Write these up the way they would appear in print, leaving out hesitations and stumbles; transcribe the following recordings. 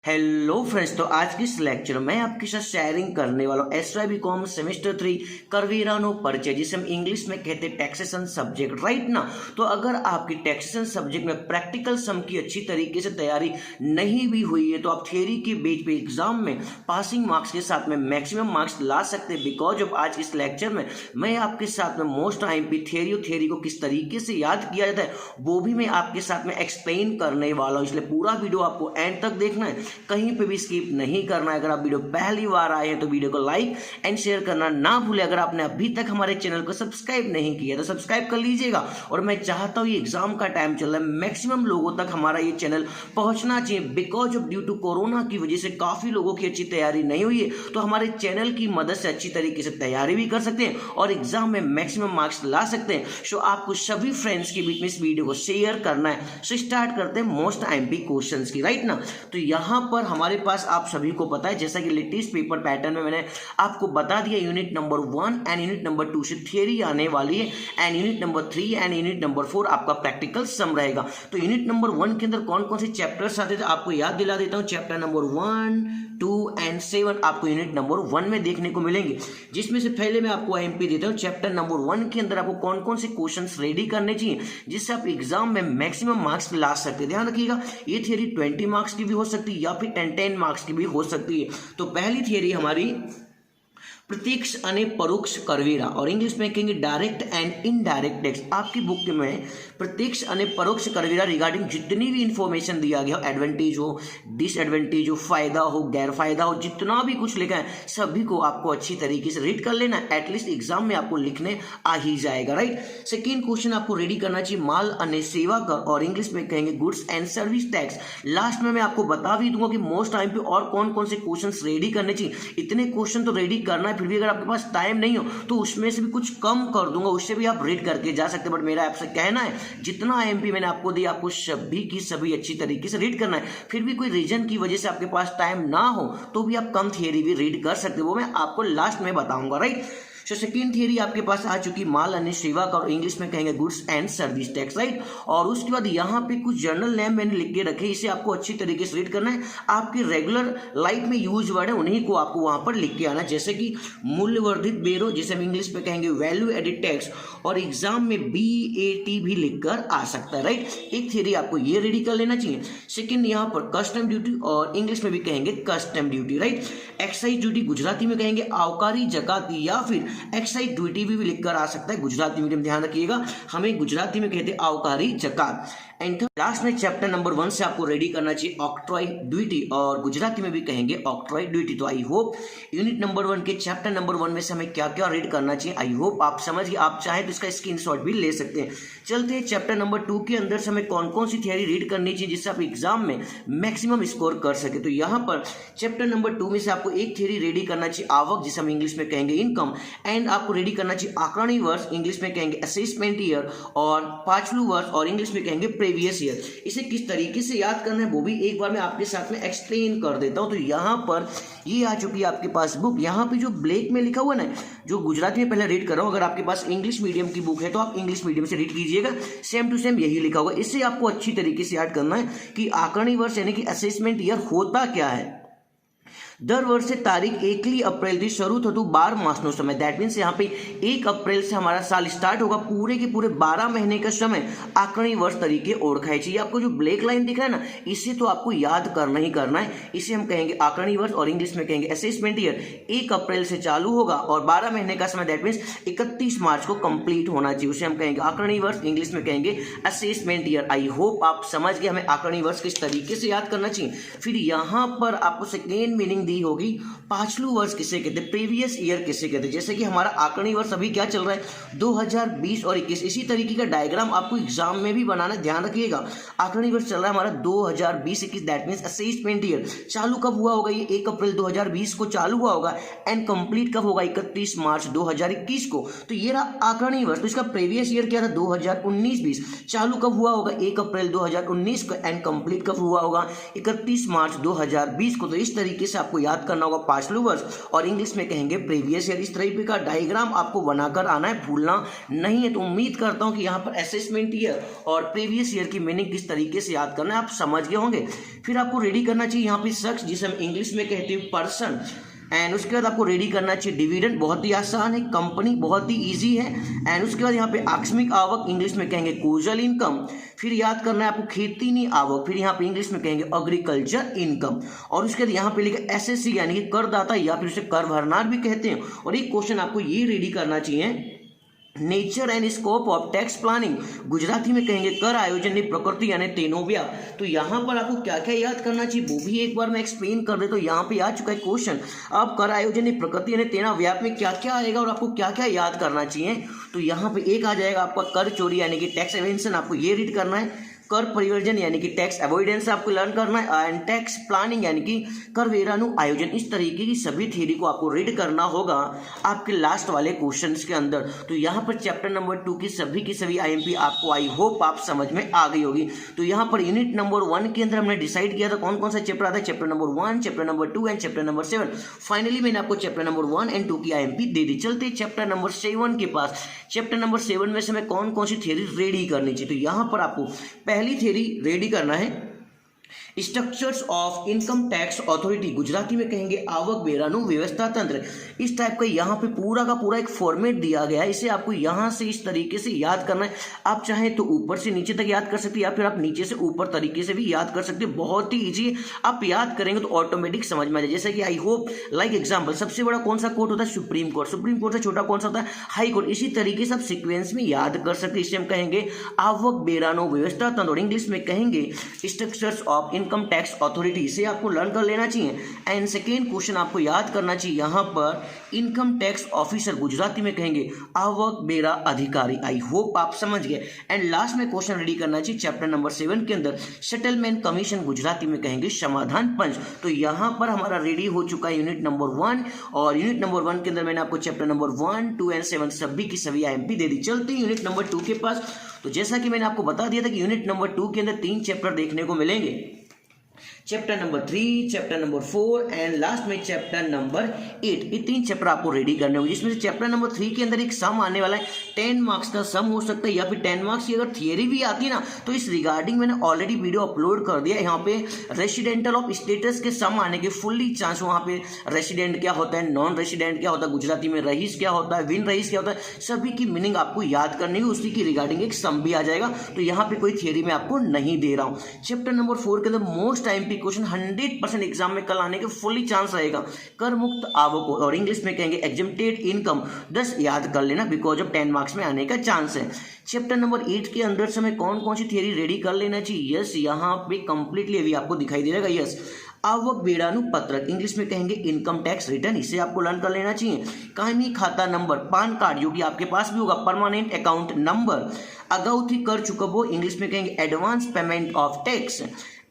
Hello friends, तो आज की इस लेक्चर में मैं आपके साथ शेयरिंग करने वाला हूँ एसवाई बीकॉम सेमेस्टर 3 करवीरानो परिचय, जिसे हम इंग्लिश में कहते हैं टैक्सेशन सब्जेक्ट, राइट ना। तो अगर आपकी टैक्सेशन सब्जेक्ट में प्रैक्टिकल सम की अच्छी तरीके से तैयारी नहीं भी हुई है तो आप थियरी के बेस पे एग्जाम में पासिंग मार्क्स के साथ में मैक्सिमम मार्क्स ला सकते हैं। बिकॉज ऑफ आज इस लेक्चर में मैं आपके साथ में मोस्ट IMP थ्योरी को किस तरीके से याद किया जाता है वो भी मैं आपके साथ में एक्सप्लेन करने वाला हूँ, इसलिए पूरा वीडियो आपको एंड तक देखना है, कहीं पे भी स्किप नहीं करना है। अगर आप वीडियो पहली बार आए हैं तो वीडियो को लाइक एंड शेयर करना ना भूलें। अगर आपने अभी तक हमारे चैनल को सब्सक्राइब नहीं किया तो सब्सक्राइब कर लीजिएगा। और मैं चाहता हूँ ये एग्जाम का टाइम चल रहा है, मैक्सिमम लोगों तक हमारा ये चैनल पहुंचना चाहिए। Because of due to corona की वजह से काफी लोगों की अच्छी तैयारी नहीं हुई है, तो हमारे चैनल की मदद से अच्छी तरीके से तैयारी भी कर सकते हैं और एग्जाम में मैक्सिमम मार्क्स ला सकते हैं। सो आपको सभी फ्रेंड्स के बीच में इस वीडियो को शेयर करना है। सो स्टार्ट करते हैं मोस्ट IMP क्वेश्चंस की, राइट ना। तो यहाँ पर हमारे पास आप सभी को पता है, जैसा कि लेटेस्ट पेपर पैटर्न में मैंने आपको बता दिया, unit number 1 and unit number 2 से थियरी आने वाली है and unit number 3 and unit number 4 आपका प्रैक्टिकल सम रहेगा। तो यूनिट नंबर 1 के अंदर कौन कौन से चैप्टर्स आते थे आपको याद दिला देता हूँ। चैप्टर नंबर 1, 2 एंड 7 आपको यूनिट नंबर 1 में देखने को मिलेंगे, जिसमें से पहले मैं आपको IMP देता हूँ। चैप्टर नंबर 1 के अंदर आपको कौन कौन से क्वेश्चंस रेडी करने चाहिए जिससे आप एग्जाम में मैक्सिमम मार्क्स ला सकते हैं। ध्यान रखिएगा, ये थियरी 20 मार्क्स की भी हो सकती है या फिर 10 मार्क्स की भी हो सकती है। तो पहली थियरी हमारी प्रत्यक्ष अने परोक्ष करवेरा, और इंग्लिश में कहेंगे डायरेक्ट एंड इनडायरेक्ट टैक्स। आपकी बुक में प्रत्यक्ष अने परोक्ष करवेरा रिगार्डिंग जितनी भी इंफॉर्मेशन दिया गया हो, एडवांटेज हो, डिसएडवांटेज हो, फायदा हो, गैर फायदा हो, जितना भी कुछ लिखा है सभी को आपको अच्छी तरीके से रीड कर लेना। एटलीस्ट एग्जाम में आपको लिखने आ ही जाएगा, राइट। सेकेंड क्वेश्चन आपको रेडी करना चाहिए माल अने सेवा कर, और इंग्लिश में कहेंगे goods and service tax. Last में मैं आपको बता भी दूंगा कि मोस्ट IMP और कौन कौन से क्वेश्चन रेडी करने चाहिए। इतने क्वेश्चन तो रेडी करना, फिर भी अगर आपके पास टाइम नहीं हो तो उसमें से भी कुछ कम कर दूंगा, उससे भी आप रीड करके जा सकते हैं। बट मेरा आपसे कहना है जितना IMP मैंने आपको दिया आपको सभी की सभी अच्छी तरीके से रीड करना है। फिर भी कोई रीजन की वजह से आपके पास टाइम ना हो तो भी आप कम थियरी भी रीड कर सकते हो, वो मैं आपको लास्ट में बताऊंगा, राइट। सो सेकेंड थियरी आपके पास आ चुकी माल अने सेवा का, और इंग्लिश में कहेंगे goods and service tax, right. और उसके बाद यहाँ पे कुछ जर्नल नेम मैंने लिख के रखे, इसे आपको अच्छी तरीके से रीड करना है। आपके रेगुलर लाइफ में यूज वर्ड है उन्हीं को आपको वहां पर लिख के आना, जैसे कि मूल्यवर्धित बेरो, जिसे हम इंग्लिश में कहेंगे वैल्यू एडिड टैक्स, और एग्जाम में BAT भी लिखकर आ सकता है, राइट। एक थियरी आपको ये रेडी कर लेना चाहिए। सेकेंड यहाँ पर कस्टम ड्यूटी, और इंग्लिश में भी कहेंगे custom duty, right. Excise duty Gujarati में कहेंगे आवकारी जकाती, या फिर एक्साइज ड्यूटी भी लिखकर आ सकता है गुजराती मीडियम। ध्यान रखिएगा, हमें गुजराती में कहते हैं आवकारी जकात। एंड लास्ट में चैप्टर नंबर 1 से आपको रेडी करना चाहिए ऑक्ट्रॉय ड्यूटी, और गुजराती में भी कहेंगे ऑक्ट्रॉय ड्यूटी। तो आई होप यूनिट नंबर 1 के चैप्टर नंबर 1 में से हमें क्या क्या रीड करना चाहिए, आई होप आप समझ गए। आप चाहे तो इसका स्क्रीनशॉट भी ले सकते हैं। चलते हैं चैप्टर नंबर 2 के अंदर से हमें कौन कौन सी थियरी रीड करनी चाहिए जिससे आप एग्जाम में मैक्सिमम स्कोर कर सके। तो यहाँ पर चैप्टर नंबर 2 में से आपको एक थियरी रेडी करना चाहिए आवक, जिसे हम इंग्लिश में कहेंगे इनकम, एंड आपको रेडी करना चाहिए आंकड़नी वर्ष, इंग्लिश में कहेंगे असेसमेंट ईयर, और पांचवें वर्ष और इंग्लिश में कहेंगे प्रीवियस ईयर। इसे किस तरीके से याद करना है वो भी एक बार मैं आपके साथ में एक्सप्लेन कर देता हूं। तो यहाँ पर ये आ चुकी है आपके पास बुक, यहाँ पे जो ब्लैक में लिखा हुआ ना, जो गुजराती में पहले रीड कर रहा हूँ, अगर आपके पास इंग्लिश मीडियम की बुक है तो आप इंग्लिश मीडियम से रीड कीजिएगा, सेम टू सेम यही लिखा हुआ। इससे आपको अच्छी तरीके से याद करना है कि आंकड़नी वर्ष यानी कि असेसमेंट ईयर होता क्या है। દર વર્ષે તારીખ 1 અપ્રિલથી શરૂ થતું 12 માસનો समय, दैट मीन्स यहाँ पे 1 अप्रैल से हमारा साल स्टार्ट होगा, पूरे के पूरे 12 महीने का समय आंकड़नी वर्ष तरीके ओळखाय छे। आपको जो ब्लैक लाइन दिख रहा है ना, इसे तो आपको याद करना ही करना है। इसे हम कहेंगे आंकड़नी वर्ष, और इंग्लिश में कहेंगे असेसमेंट ईयर। 1 अप्रैल से चालू होगा और 12 महीने का समय, दैट मीन्स 31 मार्च को कंप्लीट होना चाहिए, उसे हम कहेंगे आंकड़नी वर्ष, इंग्लिश में कहेंगे असेसमेंट ईयर। आई होप आप समझ गए हमें आंकड़नी वर्ष किस तरीके से याद करना चाहिए। फिर यहाँ पर आपको सेकेंड मीनिंग दी होगी, पांचलू वर्ष किसे कहते हैं, प्रीवियस ईयर किसे कहते हैं। जैसे कि हमारा आंकड़नी वर्ष अभी क्या चल रहा है 2020 और 21, इसी तरीके का डायग्राम आपको एग्जाम में भी बनाना, ध्यान रखिएगा। आंकड़नी वर्ष चल रहा है हमारा 2020-21, दैट मींस असेसमेंट ईयर। चालू कब हुआ होगा, ये 1 अप्रैल 2020 को चालू हुआ होगा, एंड कंप्लीट कब होगा 31 मार्च 2021 को। तो ये रहा आंकड़नी वर्ष। तो इसका प्रीवियस ईयर क्या था 2019-20, चालू कब हुआ होगा 1 अप्रैल 2019 को, एंड कंप्लीट कब हुआ होगा 31 मार्च 2020 को। तो इस तरीके से आपको आपको याद करना होगा पास्ट वर्स और इंग्लिश में कहेंगे प्रीवियस ईयर। इस तरीके का डायग्राम आपको बनाकर आना है, भूलना नहीं है। तो उम्मीद करता हूं कि यहाँ पर असेसमेंट ईयर और प्रीवियस ईयर की मीनिंग किस तरीके से याद करना है आप समझ गए होंगे। फिर आपको रेडी करना चाहिए यहाँ पे शख्स, जिसे हम इंग्लिश में कहते हैं पर्सन, एंड उसके बाद आपको रेडी करना चाहिए डिविडेंड, बहुत ही आसान है। कंपनी बहुत ही इजी है। एंड उसके बाद यहाँ पे आकस्मिक आवक, इंग्लिश में कहेंगे कोजल इनकम। फिर याद करना है आपको खेतीनी आवक, फिर यहाँ पे इंग्लिश में कहेंगे एग्रीकल्चर इनकम। और उसके बाद यहाँ पे लिखा एसएससी यानी कि करदाता या फिर उसे कर भरनार भी कहते हैं। और एक क्वेश्चन आपको ये रेडी करना चाहिए, nature and scope of tax planning, Gujarati में कहेंगे कर आयोजन प्रकृति यानी तेनोव्या। तो यहाँ पर आपको क्या क्या याद करना चाहिए वो भी एक बार मैं एक्सप्लेन कर दे। तो यहाँ पे आ चुका है क्वेश्चन, आप कर आयोजन प्रकृति यानी तेनाव्या में क्या क्या आएगा और आपको क्या क्या याद करना चाहिए। तो यहाँ पे एक आ जाएगा आपका कर चोरी यानी कि टैक्स एवेंशन, आपको ये रीड करना है। कर परिवर्जन यानी कि टैक्स अवॉइडेंस आपको लर्न करना है। एंड टैक्स प्लानिंग यानी कि कर वेरानु आयोजन। इस तरीके की सभी थ्योरी को आपको रीड करना होगा आपके लास्ट वाले क्वेश्चंस के अंदर। तो यहाँ पर चैप्टर नंबर 2 की सभी आईएमपी आपको आई होप आप समझ में आ गई होगी। तो यहाँ पर यूनिट नंबर 1 के अंदर हमने डिसाइड किया था कौन कौन सा चैप्टर आता है, chapter number 1, chapter number 2 and chapter number 7। Finally मैंने आपको चैप्टर नंबर 1 एंड 2 की आईएमपी दे दी। चलते चैप्टर नंबर 7 के पास। चैप्टर नंबर 7 में से हमें कौन कौन सी थ्योरी रेडी करनी चाहिए। तो यहाँ पर आपको पहली थ्योरी रेडी करना है structures of income tax authority, Gujarati में कहेंगे आवक वेरानु व्यवस्था तंत्र। इस टाइप का यहाँ पे पूरा का पूरा एक फॉर्मेट दिया गया है, इसे आपको यहाँ से इस तरीके से याद करना है। आप चाहें तो ऊपर से नीचे तक याद कर सकते हैं या फिर आप नीचे से ऊपर तरीके से भी याद कर सकते हैं। बहुत ही ईजी है, आप याद करेंगे तो ऑटोमेटिक समझ में आ जाए। जैसे कि आई होप लाइक एग्जाम्पल, सबसे बड़ा कौन सा कोर्ट होता है, सुप्रीम कोर्ट। सुप्रीम कोर्ट से छोटा कौन सा होता है, हाई कोर्ट। इसी तरीके से आप सिक्वेंस में याद कर सकते हैं। इसे हम कहेंगे आवक वेरानु व्यवस्था तंत्र, इंग्लिश में कहेंगे structures of income tax authority. से आपको लर्न कर लेना चाहिए। एंड सेकेंड क्वेश्चन आपको याद करना चाहिए यहाँ पर इनकम टैक्स ऑफिसर, गुजराती में कहेंगे आवक वेरा अधिकारी। आई होप आप समझ गए। एंड लास्ट में क्वेश्चन रेडी करना चाहिए चैप्टर नंबर 7 के अंदर सेटलमेंट कमीशन, गुजराती में कहेंगे समाधान पंच। तो यहाँ पर हमारा रेडी हो चुका है यूनिट नंबर 1 और यूनिट नंबर 1 के अंदर मैंने आपको चैप्टर नंबर 1, 2 एंड 7 सभी की सभी आईएमपी दे दी। चलते हैं यूनिट नंबर 2 के पास। तो जैसा कि मैंने आपको बता दिया था कि यूनिट नंबर 2 के अंदर 3 चैप्टर देखने को मिलेंगे, chapter number 3, chapter number 4 and last में चैप्टर नंबर 8। ये 3 चैप्टर आपको रेडी करने होंगे, जिसमें से चैप्टर नंबर 3 के अंदर एक सम आने वाला है। 10 मार्क्स का सम हो सकता है या फिर 10 मार्क्स की अगर थियरी भी आती ना तो इस रिगार्डिंग मैंने ऑलरेडी वीडियो अपलोड कर दिया। यहाँ पे रेसिडेंटल ऑफ स्टेटस के सम आने के फुल्ली चांस, वहाँ पे रेसिडेंट क्या होता है, नॉन रेसिडेंट क्या होता है, गुजराती में रईस क्या होता है, विन रईस क्या होता है, सभी की मीनिंग आपको याद करनी है। उसी की रिगार्डिंग एक सम भी आ जाएगा। तो यहाँ पे कोई थियरी मैं आपको नहीं दे रहा हूँ। चैप्टर नंबर 4 के अंदर मोस्ट आईएमपी क्वेश्चन 100% एग्जाम में कल आने के फुल्ली चांस रहेगा। कर मुक्त आवक और इंग्लिश में कहेंगे एग्जेम्प्टेड इनकम, 10 याद कर लेना बिकॉज ऑफ 10 मार्क्स में आने का चांस है। चैप्टर नंबर 8 के अंदर से हमें कौन कौन सी थियरी रेडी कर लेना चाहिए। यस, यहाँ पे कंप्लीटली अभी आपको दिखाई दे रहा है। यस, आवक वेरानु पत्रक, इंग्लिश में कहेंगे इनकम टैक्स रिटर्न, इसे आपको लर्न कर लेना चाहिए। कायमी खाता नंबर, पान कार्ड जो कि आपके पास भी होगा, परमानेंट अकाउंट नंबर, अगाउथी कर चुकबो, इंग्लिश में कहेंगे advance payment of tax.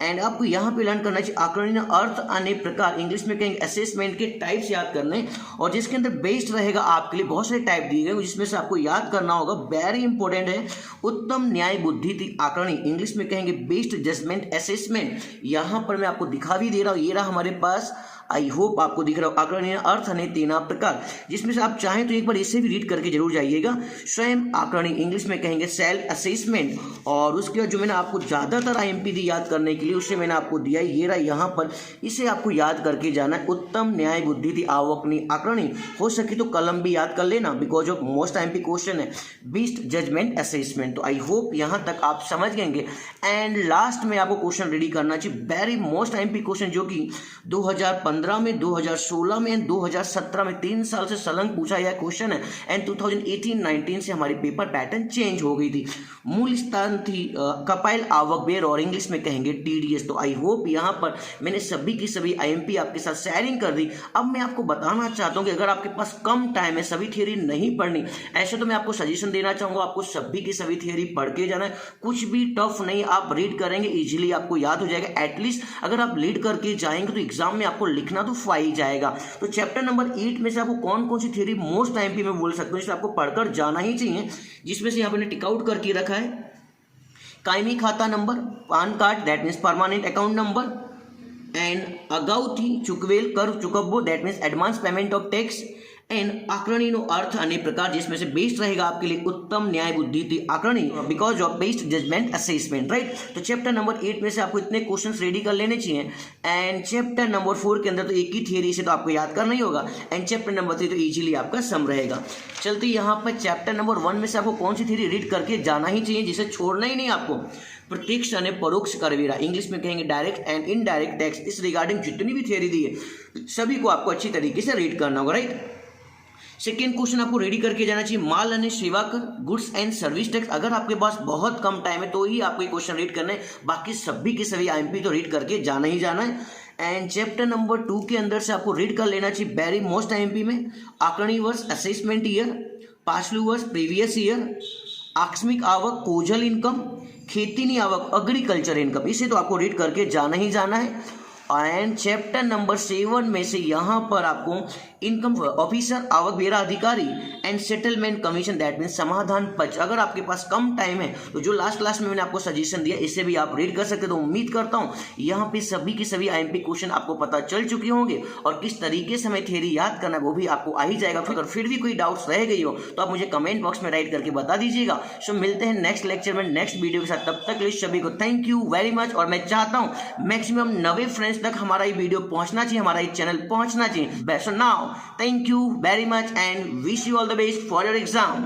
And आपको यहाँ पे लर्न करना चाहिए आकलन अर्थ अनेक प्रकार, इंग्लिश में कहेंगे असेसमेंट के टाइप्स याद करने, और जिसके अंदर बेस्ड रहेगा आपके लिए बहुत सारे टाइप दिए गए जिसमें से आपको याद करना होगा, वेरी इंपॉर्टेंट है, उत्तम न्याय बुद्धि आकलनी, इंग्लिश में कहेंगे बेस्ड जजमेंट असेसमेंट। यहाँ पर मैं आपको दिखा भी दे रहा हूँ, ये रहा हमारे पास, आई होप आपको दिख रहा हो, आकलनीय अर्थ अने तेना प्रकार, जिसमें से आप चाहें तो एक बार इसे भी रीड करके जरूर जाइएगा। स्वयं आकलनी, इंग्लिश में कहेंगे सेल्फ असेसमेंट। और उसके बाद जो मैंने आपको ज़्यादातर आईएमपी दी याद करने के लिए, उसे मैंने आपको दिया ये रहा यहाँ पर, इसे आपको याद करके जाना है, उत्तम न्याय बुद्धि आवकनी आकलनी। हो सके तो कलम भी याद कर लेना because of most IMP question है, बेस्ड जजमेंट असेसमेंट। तो आई होप यहाँ तक आप समझ गएंगे। एंड लास्ट में आपको क्वेश्चन रेडी करना चाहिए, वेरी मोस्ट आईएमपी क्वेश्चन जो कि 2015 में, 2016 में, 2017 में 3 साल से संलग्न पूछा गया क्वेश्चन है। एंड 2018-19 से हमारी पेपर पैटर्न चेंज हो गई थी। मूल स्थान थी कपाइल आवक बेर और इंग्लिश में कहेंगे टीडीएस। तो आई होप यहाँ पर मैंने सभी की सभी आईएमपी आपके साथ शेयरिंग कर दी। अब मैं आपको बताना चाहता हूँ कि अगर आपके पास कम टाइम है, सभी थियरी नहीं पढ़नी, ऐसे तो मैं आपको सजेशन देना चाहूँगा, आपको सभी की सभी थियरी पढ़ के जाना है। कुछ भी टफ नहीं, आप रीड करेंगे इजीली आपको याद हो जाएगा। एटलीस्ट अगर आप रीड करके जाएंगे तो एग्जाम में आपको लिखना तो आ ही जाएगा। तो चैप्टर नंबर 8 में से आपको कौन कौन सी थियरी मोस्ट आईएमपी में बोल सकते हो जिसे आपको पढ़कर जाना ही चाहिए, जिसमें से यहाँ पे टिक आउट करके रखा है कायमी खाता नंबर, PAN card that means permanent account number, and अगाउથી ચૂકવેલ કર ચૂકવવો that means advance payment of tax and आकरणीનો अर्थ અને प्रकार जिसमें से बेस्ट रहेगा आपके लिए उत्तम न्याय बुद्धि थी आकरणी because of best judgement assessment right. तो चैप्टर नंबर 8 में से आपको इतने क्वेश्चंस रेडी कर लेने चाहिए एंड चैप्टर नंबर 4 के अंदर तो एक ही थियरी से तो आपको याद करना ही होगा एंड चैप्टर नंबर 3 तो इजीली आपका सम रहेगा। चलते यहाँ पर चैप्टर नंबर 1 में से आपको कौन सी थियरी रीड करके जाना ही चाहिए जिसे छोड़ना ही नहीं आपको, प्रत्यक्ष और परोक्ष करवेरा, इंग्लिश में कहेंगे डायरेक्ट एंड इनडायरेक्ट टैक्स। इस रिगार्डिंग जितनी भी थियरी दी है सभी को आपको अच्छी तरीके से रीड करना होगा राइट। सेकेंड क्वेश्चन आपको रेडी करके जाना चाहिए माल और सेवा कर, गुड्स एंड सर्विस टैक्स। अगर आपके पास बहुत कम टाइम है तो ही आपको ये क्वेश्चन रीड करना है, बाकी सभी के सभी आईएमपी तो रीड करके जाना ही जाना है। एंड चैप्टर नंबर 2 के अंदर से आपको रीड कर लेना चाहिए वेरी मोस्ट आईएमपी में आकरणी वर्ष, असेसमेंट ईयर, पाछलू वर्ष, प्रीवियस ईयर, आकस्मिक आवक, कोजल इनकम, खेतीनी आवक, एग्रीकल्चर इनकम, इसे तो आपको रीड करके जाना ही जाना है। एंड चैप्टर नंबर 7 में से यहाँ पर आपको इनकम ऑफिसर, आवक वेरा अधिकारी and settlement commission that mean समाधान पक्ष। अगर आपके पास कम टाइम है तो जो लास्ट क्लास में मैंने आपको सजेशन दिया इससे भी आप रीड कर सकते। तो उम्मीद करता हूँ यहाँ पे सभी की सभी आईएमपी क्वेश्चन आपको पता चल चुके होंगे और किस तरीके से हमें थियरी याद करना है वो भी आपको आ ही जाएगा। अगर फिर भी कोई डाउट्स रह गई हो तो आप मुझे कमेंट बॉक्स में राइट करके बता दीजिएगा। सो मिलते हैं नेक्स्ट लेक्चर में नेक्स्ट वीडियो के साथ, तब तक के लिए सभी को थैंक यू वेरी मच। और मैं चाहता हूँ मैक्सिमम नवे फ्रेंड्स तक हमारा ये वीडियो पहुंचना चाहिए, हमारा ये चैनल पहुंचना चाहिए। So now thank you very much and wish you all the best for your exam.